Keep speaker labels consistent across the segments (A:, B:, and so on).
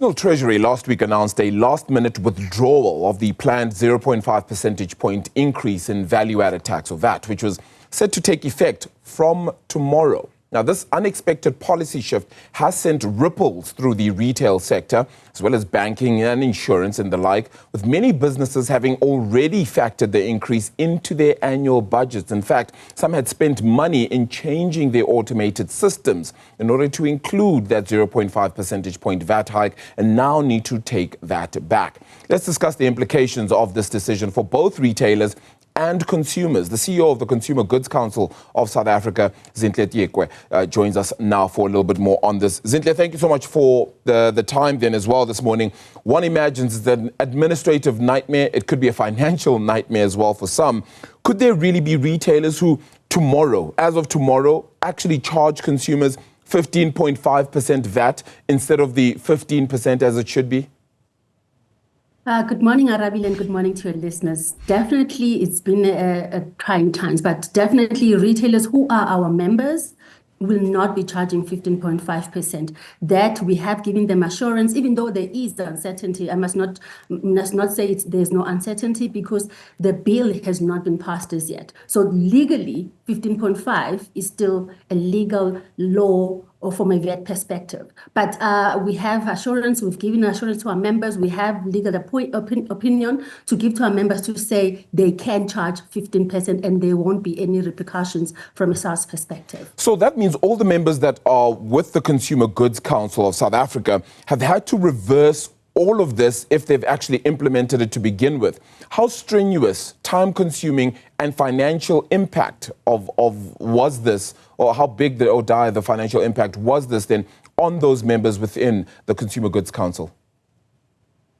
A: Well, Treasury last week announced a last-minute withdrawal of the planned 0.5 percentage point increase in value-added tax, or VAT, which was set to take effect from tomorrow. Now, this unexpected policy shift has sent ripples through the retail sector, as well as banking and insurance and the like, with many businesses having already factored the increase into their annual budgets. In fact, some had spent money in changing their automated systems in order to include that 0.5 percentage point VAT hike and now need to take that back. Let's discuss the implications of this decision for both retailers and consumers. The CEO of the Consumer Goods Council of South Africa, Zinhle Tyikwe, joins us now for a little bit more on this. Zinhle, thank you so much for the time then as well this morning. One imagines it's an administrative nightmare. It could be a financial nightmare as well for some. Could there really be retailers who tomorrow, as of tomorrow, actually charge consumers 15.5% VAT instead of the 15% as it should be?
B: Good morning, Arabil, and good morning to your listeners. Definitely, it's been a trying times, but definitely retailers who are our members will not be charging 15.5%. That we have given them assurance, even though there is the uncertainty. I must not say there's no uncertainty because the bill has not been passed as yet. So legally, 15.5 is still a legal law or from a VAT perspective. But we have assurance, we've given assurance to our members, we have legal opinion to give to our members to say they can charge 15% and there won't be any repercussions from a SARS perspective.
A: So that means all the members that are with the Consumer Goods Council of South Africa have had to reverse all of this if they've actually implemented it to begin with. How strenuous, time-consuming, and financial impact of was this, or how big the financial impact was this then on those members within the Consumer Goods Council?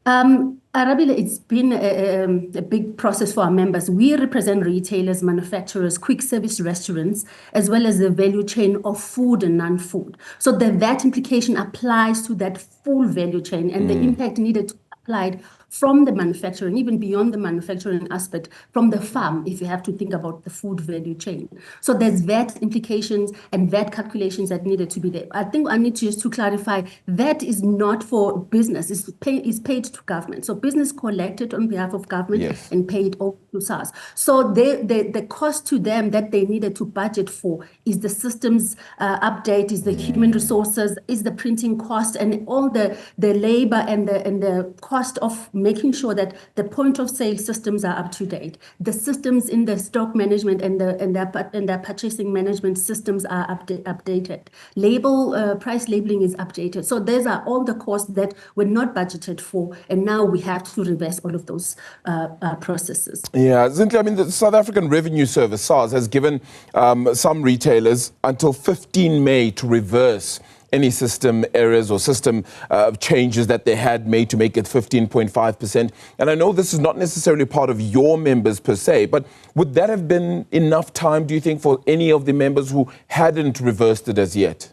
B: Arabile, it's been a big process for our members. We represent retailers, manufacturers, quick service restaurants, as well as the value chain of food and non-food. So the VAT implication applies to that full value chain, and the impact needed to be applied from the manufacturer and even beyond the manufacturing aspect, from the farm, if you have to think about the food value chain. So there's VAT implications and VAT calculations that needed to be there. I think I need to just to clarify, VAT is not for business, it's paid to government. So business collected on behalf of government and paid over to SARS. So the cost to them that they needed to budget for is the systems update, is the human resources, is the printing cost, and all the labor and the cost of making sure that the point of sale systems are up to date. The systems in the stock management and the purchasing management systems are updated. Price labeling is updated. So these are all the costs that were not budgeted for, and now we have to reverse all of those processes.
A: Yeah, Zinhle, I mean, the South African Revenue Service, SARS, has given some retailers until 15 May to reverse any system errors or system changes that they had made to make it 15.5%. And I know this is not necessarily part of your members per se, but would that have been enough time, do you think, for any of the members who hadn't reversed it as yet?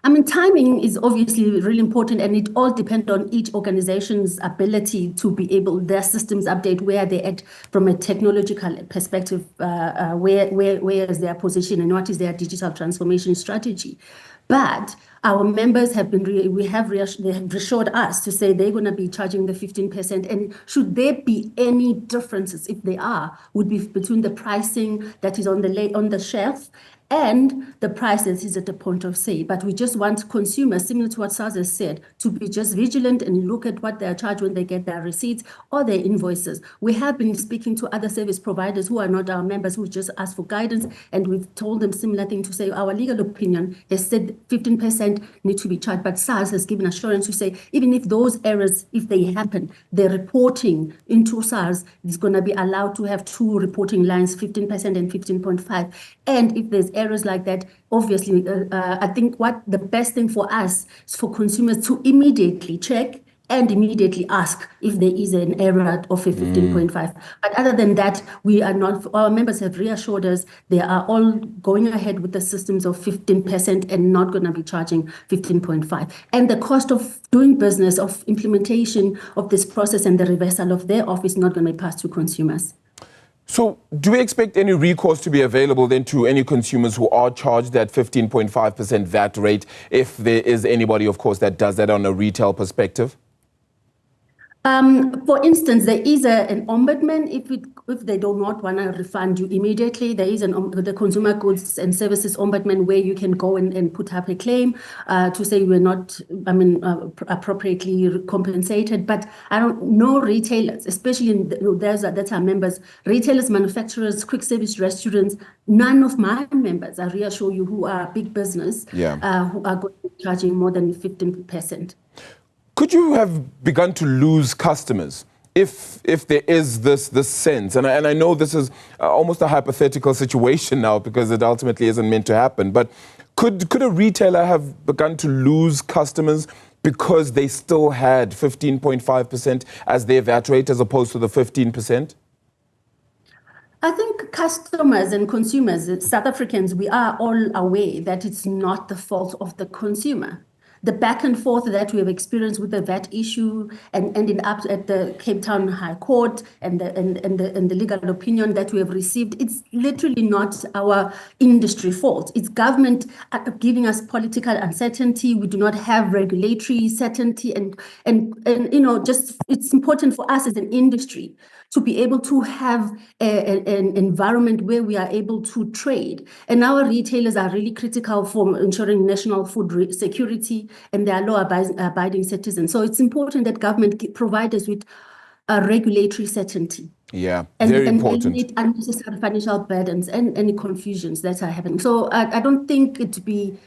B: I mean, timing is obviously really important, and it all depends on each organization's ability to be able, their systems update, where they at from a technological perspective, where is their position and what is their digital transformation strategy. But our members have been, they have reassured us to say they're going to be charging the 15%. And should there be any differences, if they are, would be between the pricing that is on the shelf and the price that is at the point of sale. But we just want consumers, similar to what SARS has said, to be just vigilant and look at what they are charged when they get their receipts or their invoices. We have been speaking to other service providers who are not our members, who just ask for guidance, and we've told them similar thing to say our legal opinion has said 15% need to be charged, but SARS has given assurance to say even if those errors, if they happen, the reporting into SARS is going to be allowed to have two reporting lines, 15% and 15.5. And if there's errors like that, obviously, I think what the best thing for us is for consumers to immediately check and immediately ask if there is an error of a 15.5. But other than that, we are not, our members have reassured us they are all going ahead with the systems of 15% and not going to be charging 15.5. And the cost of doing business, of implementation of this process and the reversal of their office, not going to be passed to consumers.
A: So do we expect any recourse to be available then to any consumers who are charged that 15.5% VAT rate, if there is anybody, of course, that does that on a retail perspective?
B: For instance, there is an ombudsman. If they do not want to refund you immediately, there is the Consumer Goods and Services Ombudsman where you can go and put up a claim to say you were not, appropriately compensated. But I don't know retailers, especially in that are members, retailers, manufacturers, quick service restaurants. None of my members, I reassure you, who are big business, who are going to be charging more than 15%.
A: Could you have begun to lose customers if there is this sense? And I know this is almost a hypothetical situation now because it ultimately isn't meant to happen. But could a retailer have begun to lose customers because they still had 15.5% as their VAT rate as opposed to the 15%?
B: I think customers and consumers, South Africans, we are all aware that it's not the fault of the consumer. The back and forth that we have experienced with the VAT issue and ending up at the Cape Town High Court and the legal opinion that we have received, it's literally not our industry fault. It's government giving us political uncertainty. We do not have regulatory certainty, and just it's important for us as an industry to be able to have an environment where we are able to trade. And our retailers are really critical for ensuring national food security, and they are law-abiding citizens. So it's important that government provide us with a regulatory certainty.
A: Yeah, very important.
B: And eliminate unnecessary financial burdens and any confusions that are happening. So I don't think it to be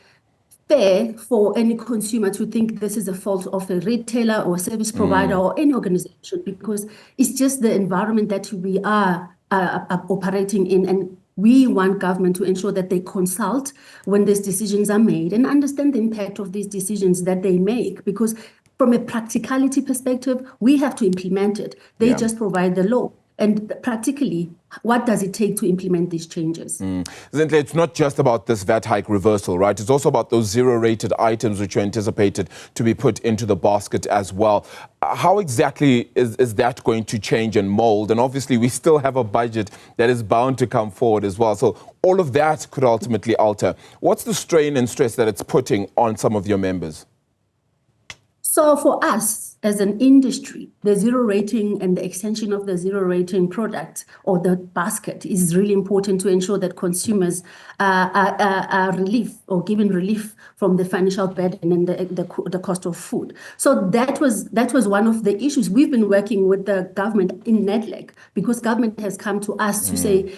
B: fair for any consumer to think this is the fault of a retailer or a service provider or any organization, because it's just the environment that we are operating in. And we want government to ensure that they consult when these decisions are made and understand the impact of these decisions that they make, because from a practicality perspective, we have to implement it. They just provide the law. And practically, what does it take to implement these changes?
A: Zinhle, it's not just about this VAT hike reversal, right? It's also about those zero-rated items which are anticipated to be put into the basket as well. How exactly is that going to change and mold? And obviously, we still have a budget that is bound to come forward as well. So all of that could ultimately alter. What's the strain and stress that it's putting on some of your members?
B: So for us as an industry, the zero rating and the extension of the zero rating product or the basket is really important to ensure that consumers are given relief from the financial burden and the cost of food. So that was one of the issues. We've been working with the government in NEDLAC because government has come to us to say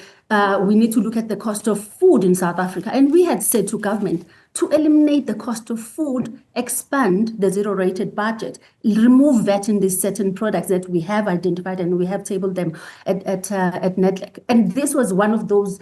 B: we need to look at the cost of food in South Africa. And we had said to government, to eliminate the cost of food, expand the zero-rated budget, remove VAT in these certain products that we have identified and we have tabled them at NEDLAC. And this was one of those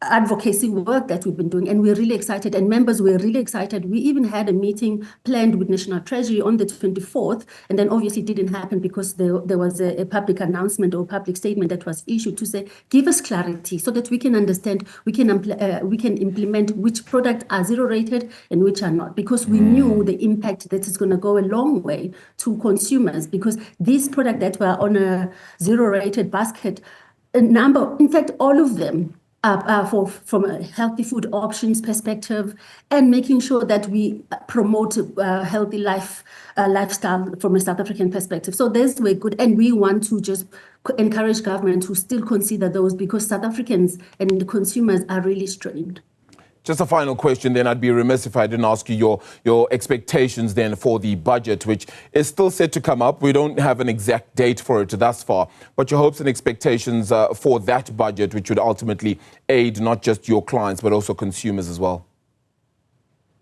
B: advocacy work that we've been doing, and we're really excited, and members were really excited. We even had a meeting planned with National Treasury on the 24th, and then obviously it didn't happen because there was a public announcement or public statement that was issued to say, give us clarity so that we can understand, we can implement which products are zero rated and which are not, because we knew the impact that is going to go a long way to consumers, because these products that were on a zero rated basket, in fact, all of them from a healthy food options perspective, and making sure that we promote a healthy lifestyle from a South African perspective. So those were good, and we want to just encourage government to still consider those, because South Africans and the consumers are really strained.
A: Just a final question, then I'd be remiss if I didn't ask you your expectations then for the budget, which is still set to come up. We don't have an exact date for it thus far, but your hopes and expectations for that budget, which would ultimately aid not just your clients, but also consumers as well.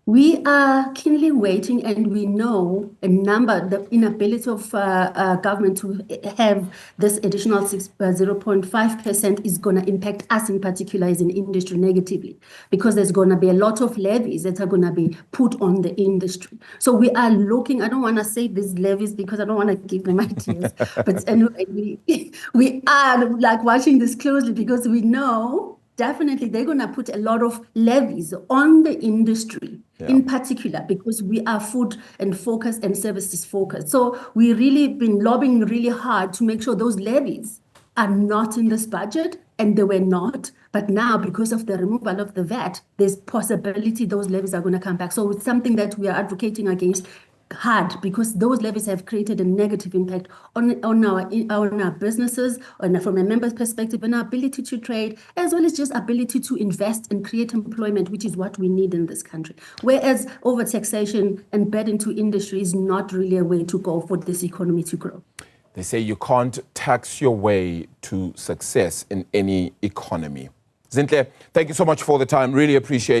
B: We are keenly waiting, and we know the inability of government to have this additional 0.5% is going to impact us in particular as an industry negatively, because there's going to be a lot of levies that are going to be put on the industry. So we are looking, I don't want to say these levies because I don't want to give them ideas, but anyway, we are watching this closely, because we know definitely they're going to put a lot of levies on the industry, in particular, because we are food and focused and services focused. So we really been lobbying really hard to make sure those levies are not in this budget, and they were not. But now, because of the removal of the VAT, there's possibility those levies are going to come back. So it's something that we are advocating against hard, because those levies have created a negative impact on our businesses, and from a member's perspective, and our ability to trade, as well as just ability to invest and create employment, which is what we need in this country. Whereas over taxation and burden to industry is not really a way to go for this economy to grow.
A: They say you can't tax your way to success in any economy. Zinhle, thank you so much for the time. Really appreciate